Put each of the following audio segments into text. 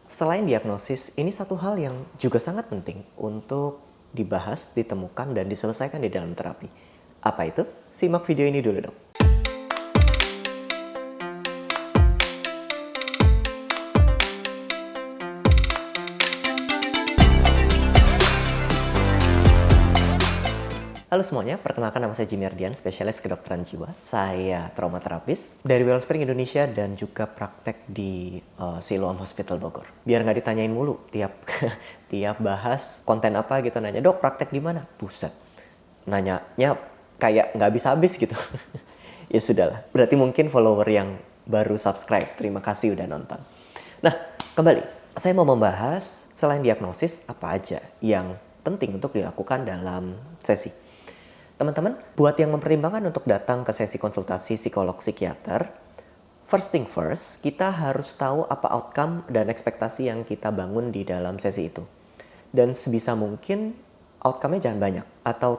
Selain diagnosis, ini satu hal yang juga sangat penting untuk dibahas, ditemukan, dan diselesaikan di dalam terapi. Apa itu? Simak video ini dulu dong. Halo semuanya, perkenalkan nama saya Jimmy Ardian, spesialis kedokteran jiwa. Saya traumaterapis dari Wellspring Indonesia dan juga praktek di Siloam Hospital Bogor. Biar nggak ditanyain mulu tiap tiap bahas konten apa gitu nanya, dok praktek di mana? Buset, nanyanya kayak nggak habis-habis gitu. Ya sudahlah, berarti mungkin follower yang baru subscribe. Terima kasih udah nonton. Nah, kembali, saya mau membahas selain diagnosis apa aja yang penting untuk dilakukan dalam sesi. Teman-teman, buat yang mempertimbangkan untuk datang ke sesi konsultasi psikolog psikiater, first thing first, kita harus tahu apa outcome dan ekspektasi yang kita bangun di dalam sesi itu. Dan sebisa mungkin outcome-nya jangan banyak. Atau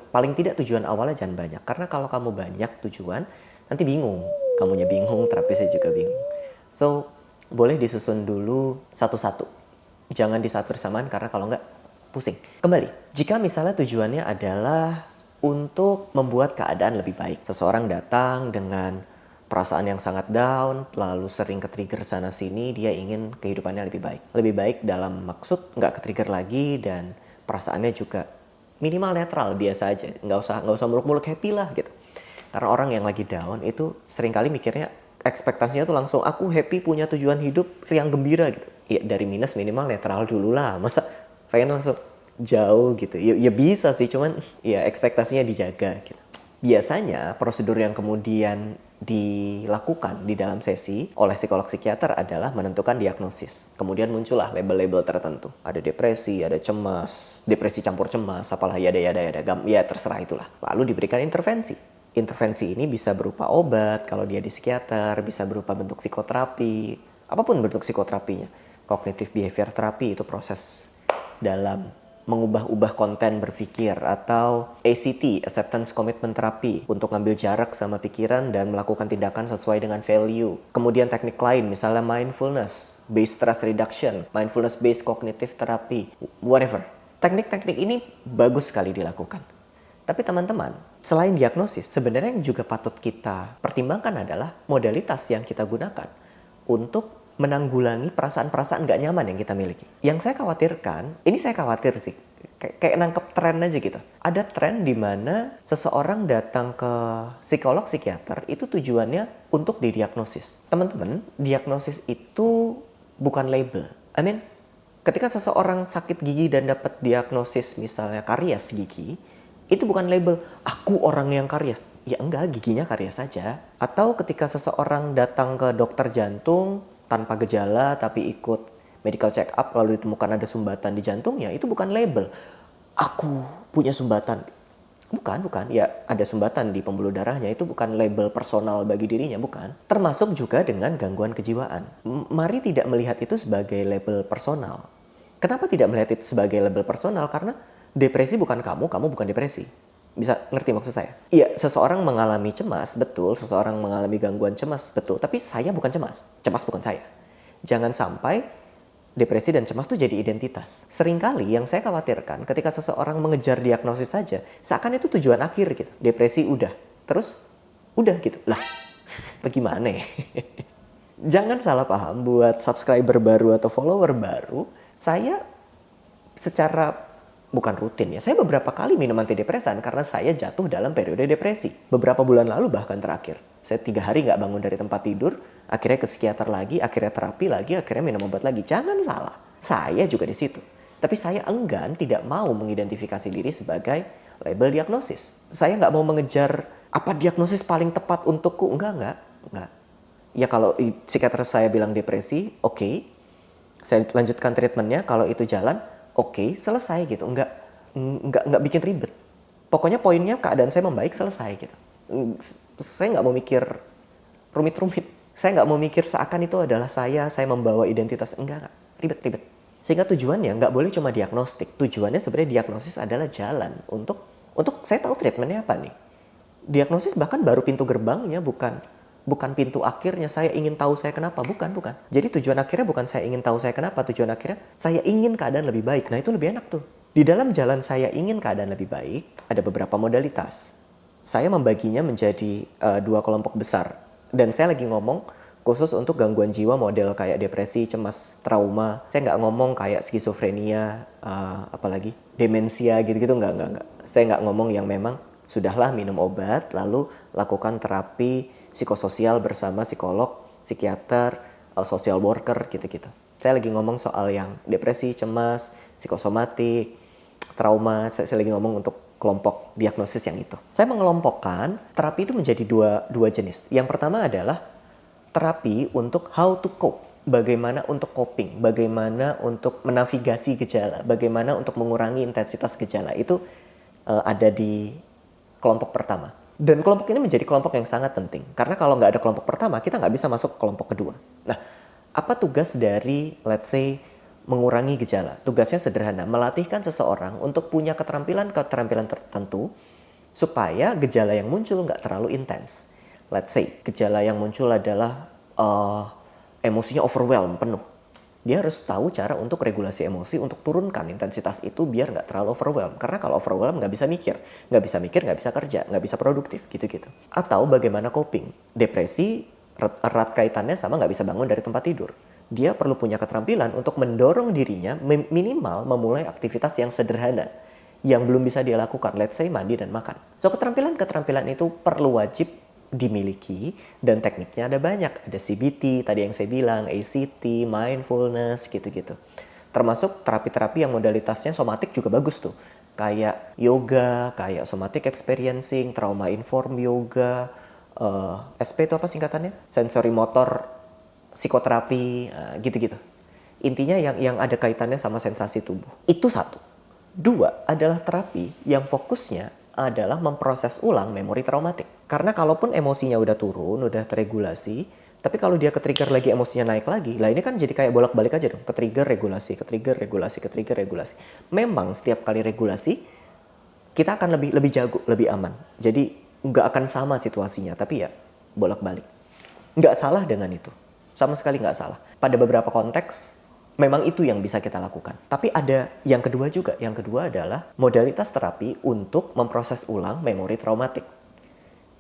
paling tidak tujuan awalnya jangan banyak. Karena kalau kamu banyak tujuan, nanti bingung. Kamunya bingung, terapisnya juga bingung. So, boleh disusun dulu satu-satu. Jangan di saat bersamaan karena kalau nggak pusing. Kembali, jika misalnya tujuannya adalah untuk membuat keadaan lebih baik. Seseorang datang dengan perasaan yang sangat down, lalu sering ke-trigger sana-sini, dia ingin kehidupannya lebih baik. Lebih baik dalam maksud nggak ke-trigger lagi dan perasaannya juga minimal netral, biasa aja. Nggak usah muluk-muluk happy lah gitu. Karena orang yang lagi down itu seringkali mikirnya ekspektasinya tuh langsung aku happy punya tujuan hidup yang gembira gitu. Ya dari minus minimal netral dulu lah. Masa pengen langsung jauh gitu. Ya bisa sih, cuman ya ekspektasinya dijaga gitu. Biasanya prosedur yang kemudian dilakukan di dalam sesi oleh psikolog psikiater adalah menentukan diagnosis. Kemudian muncullah label-label tertentu. Ada depresi, ada cemas, depresi campur cemas, apalah ya terserah itulah. Lalu diberikan intervensi. Intervensi ini bisa berupa obat kalau dia di psikiater, bisa berupa bentuk psikoterapi, apapun bentuk psikoterapinya. Cognitive behavior therapy itu proses dalam mengubah-ubah konten berpikir, atau ACT, Acceptance Commitment Therapy, untuk ngambil jarak sama pikiran dan melakukan tindakan sesuai dengan value. Kemudian teknik lain, misalnya mindfulness, based stress reduction, mindfulness based cognitive therapy, whatever. Teknik-teknik ini bagus sekali dilakukan. Tapi teman-teman, selain diagnosis, sebenarnya yang juga patut kita pertimbangkan adalah modalitas yang kita gunakan untuk menanggulangi perasaan-perasaan gak nyaman yang kita miliki. Yang saya khawatirkan, ini saya khawatir sih, kayak nangkep tren aja gitu. Ada tren di mana seseorang datang ke psikolog psikiater itu tujuannya untuk didiagnosis. Teman-teman, diagnosis itu bukan label. Ketika seseorang sakit gigi dan dapat diagnosis misalnya karies gigi, itu bukan label, aku orang yang karies. Ya enggak, giginya karies saja. Atau ketika seseorang datang ke dokter jantung tanpa gejala tapi ikut medical check up lalu ditemukan ada sumbatan di jantungnya, itu bukan label, aku punya sumbatan. Bukan. Ya ada sumbatan di pembuluh darahnya, itu bukan label personal bagi dirinya, bukan. Termasuk juga dengan gangguan kejiwaan. Mari tidak melihat itu sebagai label personal. Kenapa tidak melihat itu sebagai label personal? Karena depresi bukan kamu bukan depresi. Bisa ngerti maksud saya? Iya, seseorang mengalami cemas, betul. Seseorang mengalami gangguan cemas, betul. Tapi saya bukan cemas. Cemas bukan saya. Jangan sampai depresi dan cemas itu jadi identitas. Seringkali yang saya khawatirkan ketika seseorang mengejar diagnosis saja, seakan itu tujuan akhir gitu. Depresi udah. Terus udah gitu. Lah, bagaimana ya? Jangan salah paham buat subscriber baru atau follower baru. Saya secara bukan rutin ya, saya beberapa kali minum antidepresan karena saya jatuh dalam periode depresi. Beberapa bulan lalu bahkan terakhir. Saya 3 hari nggak bangun dari tempat tidur, akhirnya ke psikiater lagi, akhirnya terapi lagi, akhirnya minum obat lagi. Jangan salah, saya juga di situ. Tapi saya enggan, tidak mau mengidentifikasi diri sebagai label diagnosis. Saya nggak mau mengejar apa diagnosis paling tepat untukku. Enggak. Ya kalau psikiater saya bilang depresi, oke. Saya lanjutkan treatmentnya, kalau itu jalan, oke, selesai gitu. Enggak bikin ribet. Pokoknya poinnya keadaan saya membaik, selesai gitu. Saya nggak mau mikir rumit-rumit. Saya nggak mau mikir seakan itu adalah saya membawa identitas. Enggak. Ribet. Sehingga tujuannya nggak boleh cuma diagnostik. Tujuannya sebenarnya diagnosis adalah jalan untuk saya tahu treatmentnya apa nih. Diagnosis bahkan baru pintu gerbangnya, bukan Bukan pintu akhirnya saya ingin tahu saya kenapa. Bukan. Jadi tujuan akhirnya bukan saya ingin tahu saya kenapa. Tujuan akhirnya saya ingin keadaan lebih baik. Nah, itu lebih enak tuh. Di dalam jalan saya ingin keadaan lebih baik, ada beberapa modalitas. Saya membaginya menjadi 2 kelompok besar. Dan saya lagi ngomong khusus untuk gangguan jiwa model kayak depresi, cemas, trauma. Saya nggak ngomong kayak skizofrenia, apalagi demensia gitu-gitu, nggak. Saya nggak ngomong yang memang sudahlah minum obat, lalu lakukan terapi psikososial bersama psikolog, psikiater, social worker gitu-gitu. Saya lagi ngomong soal yang depresi, cemas, psikosomatik, trauma. Saya lagi ngomong untuk kelompok diagnosis yang itu. Saya mengelompokkan terapi itu menjadi dua jenis. Yang pertama adalah terapi untuk how to cope. Bagaimana untuk coping, bagaimana untuk menavigasi gejala, bagaimana untuk mengurangi intensitas gejala. Itu ada di kelompok pertama. Dan kelompok ini menjadi kelompok yang sangat penting. Karena kalau nggak ada kelompok pertama, kita nggak bisa masuk ke kelompok kedua. Nah, apa tugas dari, let's say, mengurangi gejala? Tugasnya sederhana, melatihkan seseorang untuk punya keterampilan tertentu supaya gejala yang muncul nggak terlalu intens. Let's say, gejala yang muncul adalah emosinya overwhelm, penuh. Dia harus tahu cara untuk regulasi emosi, untuk turunkan intensitas itu biar nggak terlalu overwhelm. Karena kalau overwhelm nggak bisa mikir, nggak bisa kerja, nggak bisa produktif, gitu-gitu. Atau bagaimana coping. Depresi erat kaitannya sama nggak bisa bangun dari tempat tidur. Dia perlu punya keterampilan untuk mendorong dirinya minimal memulai aktivitas yang sederhana yang belum bisa dia lakukan. Let's say mandi dan makan. So keterampilan itu perlu wajib dimiliki dan tekniknya ada banyak. Ada CBT, tadi yang saya bilang, ACT, mindfulness, gitu-gitu. Termasuk terapi-terapi yang modalitasnya somatik juga bagus tuh. Kayak yoga, kayak somatic experiencing, trauma informed yoga, SP itu apa singkatannya? Sensory motor psikoterapi, gitu-gitu. Intinya yang ada kaitannya sama sensasi tubuh. Itu satu. Dua adalah terapi yang fokusnya adalah memproses ulang memori traumatik. Karena kalaupun emosinya udah turun, udah terregulasi, tapi kalau dia ke-trigger lagi, emosinya naik lagi, lah ini kan jadi kayak bolak-balik aja dong. Ke-trigger, regulasi, ke-trigger, regulasi, ke-trigger, regulasi. Memang setiap kali regulasi, kita akan lebih jago, lebih aman. Jadi nggak akan sama situasinya, tapi ya bolak-balik. Nggak salah dengan itu. Sama sekali nggak salah. Pada beberapa konteks, memang itu yang bisa kita lakukan. Tapi ada yang kedua juga. Yang kedua adalah modalitas terapi untuk memproses ulang memori traumatik.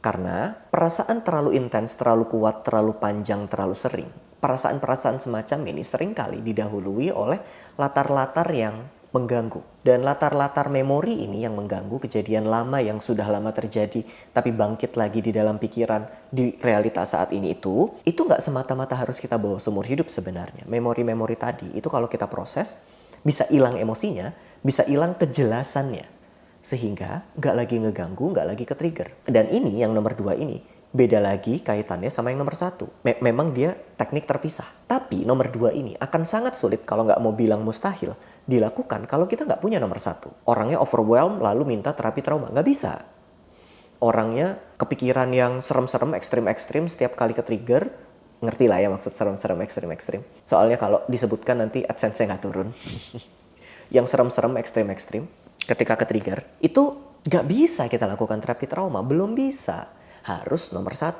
Karena perasaan terlalu intens, terlalu kuat, terlalu panjang, terlalu sering. Perasaan-perasaan semacam ini seringkali didahului oleh latar-latar yang mengganggu. Dan latar-latar memori ini yang mengganggu kejadian lama yang sudah lama terjadi tapi bangkit lagi di dalam pikiran di realitas saat ini itu nggak semata-mata harus kita bawa seumur hidup sebenarnya. Memori-memori tadi itu kalau kita proses bisa hilang emosinya, bisa hilang kejelasannya. Sehingga nggak lagi ngeganggu, nggak lagi ke-trigger. Dan ini yang nomor 2 ini beda lagi kaitannya sama yang nomor 1. Memang dia teknik terpisah. Tapi nomor 2 ini akan sangat sulit, kalau nggak mau bilang mustahil, dilakukan kalau kita nggak punya nomor 1. Orangnya overwhelmed lalu minta terapi trauma. Nggak bisa. Orangnya kepikiran yang serem-serem, ekstrim-ekstrim, setiap kali ke-trigger, ngerti lah ya maksud serem-serem, ekstrim-ekstrim. Soalnya kalau disebutkan nanti AdSense-nya nggak turun. Yang serem-serem, ekstrim-ekstrim, ketika ke-trigger, itu nggak bisa kita lakukan terapi trauma. Belum bisa. Harus nomor 1.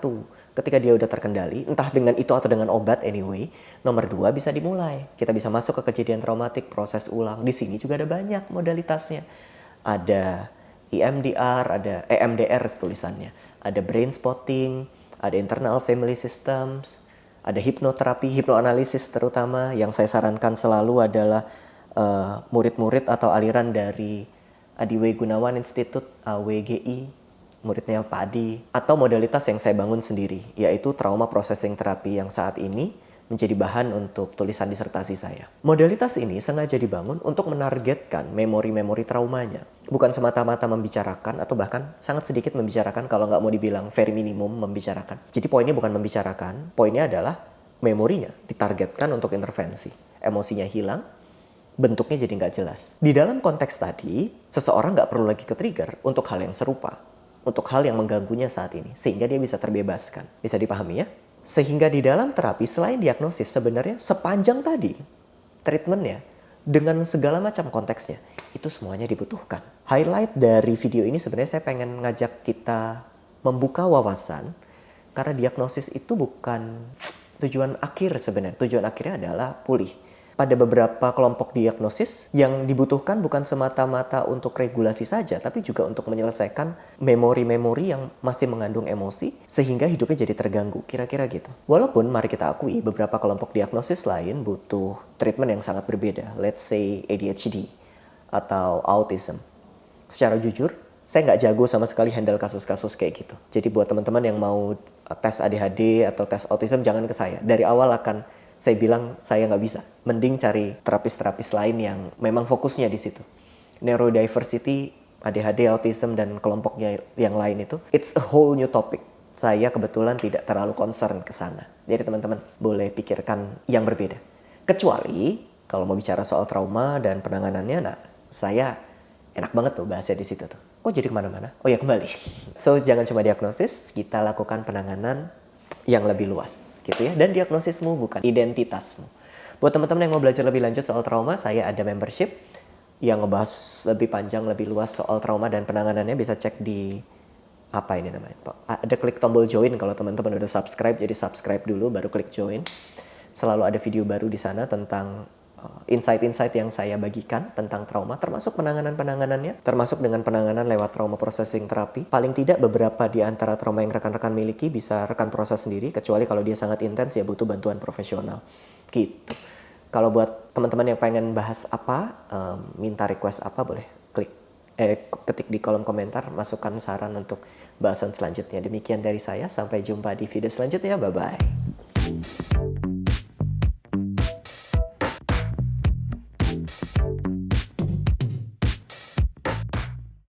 Ketika dia udah terkendali, entah dengan itu atau dengan obat anyway, nomor 2 bisa dimulai. Kita bisa masuk ke kejadian traumatik, proses ulang. Di sini juga ada banyak modalitasnya. Ada EMDR, ada EMDR tulisannya. Ada brain spotting, ada internal family systems, ada hipnoterapi, hipnoanalisis terutama. Yang saya sarankan selalu adalah murid-murid atau aliran dari Adiway Gunawan Institute, AWGI, muridnya Pak Adi, atau modalitas yang saya bangun sendiri, yaitu trauma processing therapy yang saat ini menjadi bahan untuk tulisan disertasi saya. Modalitas ini sengaja dibangun untuk menargetkan memori-memori traumanya. Bukan semata-mata membicarakan atau bahkan sangat sedikit membicarakan, kalau nggak mau dibilang very minimum membicarakan. Jadi poinnya bukan membicarakan, poinnya adalah memorinya ditargetkan untuk intervensi. Emosinya hilang, bentuknya jadi nggak jelas. Di dalam konteks tadi, seseorang nggak perlu lagi ke-trigger untuk hal yang serupa. Untuk hal yang mengganggunya saat ini. Sehingga dia bisa terbebaskan. Bisa dipahami ya? Sehingga di dalam terapi selain diagnosis sebenarnya sepanjang tadi treatmentnya dengan segala macam konteksnya. Itu semuanya dibutuhkan. Highlight dari video ini sebenarnya saya pengen ngajak kita membuka wawasan Karena diagnosis itu bukan tujuan akhir sebenarnya. Tujuan akhirnya adalah pulih. Pada beberapa kelompok diagnosis yang dibutuhkan bukan semata-mata untuk regulasi saja, tapi juga untuk menyelesaikan memori-memori yang masih mengandung emosi sehingga hidupnya jadi terganggu, kira-kira gitu. Walaupun mari kita akui beberapa kelompok diagnosis lain butuh treatment yang sangat berbeda, let's say ADHD atau autism. Secara jujur, saya nggak jago sama sekali handle kasus-kasus kayak gitu. Jadi buat teman-teman yang mau tes ADHD atau tes autism, jangan ke saya. Dari awal akan saya bilang saya nggak bisa. Mending cari terapis-terapis lain yang memang fokusnya di situ. Neurodiversity, ADHD, autism, dan kelompoknya yang lain itu, it's a whole new topic. Saya kebetulan tidak terlalu concern ke sana. Jadi teman-teman boleh pikirkan yang berbeda. Kecuali kalau mau bicara soal trauma dan penanganannya, nah saya enak banget tuh bahasnya di situ tuh. Kok jadi kemana-mana? Oh ya kembali. So jangan cuma diagnosis, kita lakukan penanganan yang lebih luas gitu ya. Dan diagnosismu bukan identitasmu. Buat teman-teman yang mau belajar lebih lanjut soal trauma, saya ada membership yang ngebahas lebih panjang, lebih luas soal trauma dan penanganannya. Bisa cek di apa ini namanya, Pak? Ada klik tombol join kalau teman-teman udah subscribe, jadi subscribe dulu baru klik join. Selalu ada video baru di sana tentang insight-insight yang saya bagikan tentang trauma, termasuk penanganan-penanganannya, termasuk dengan penanganan lewat trauma processing terapi. Paling tidak beberapa di antara trauma yang rekan-rekan miliki bisa rekan proses sendiri, kecuali kalau dia sangat intens ya butuh bantuan profesional. Gitu. Kalau buat teman-teman yang pengen bahas apa, minta request apa, boleh ketik di kolom komentar, masukkan saran untuk bahasan selanjutnya. Demikian dari saya, sampai jumpa di video selanjutnya, bye-bye.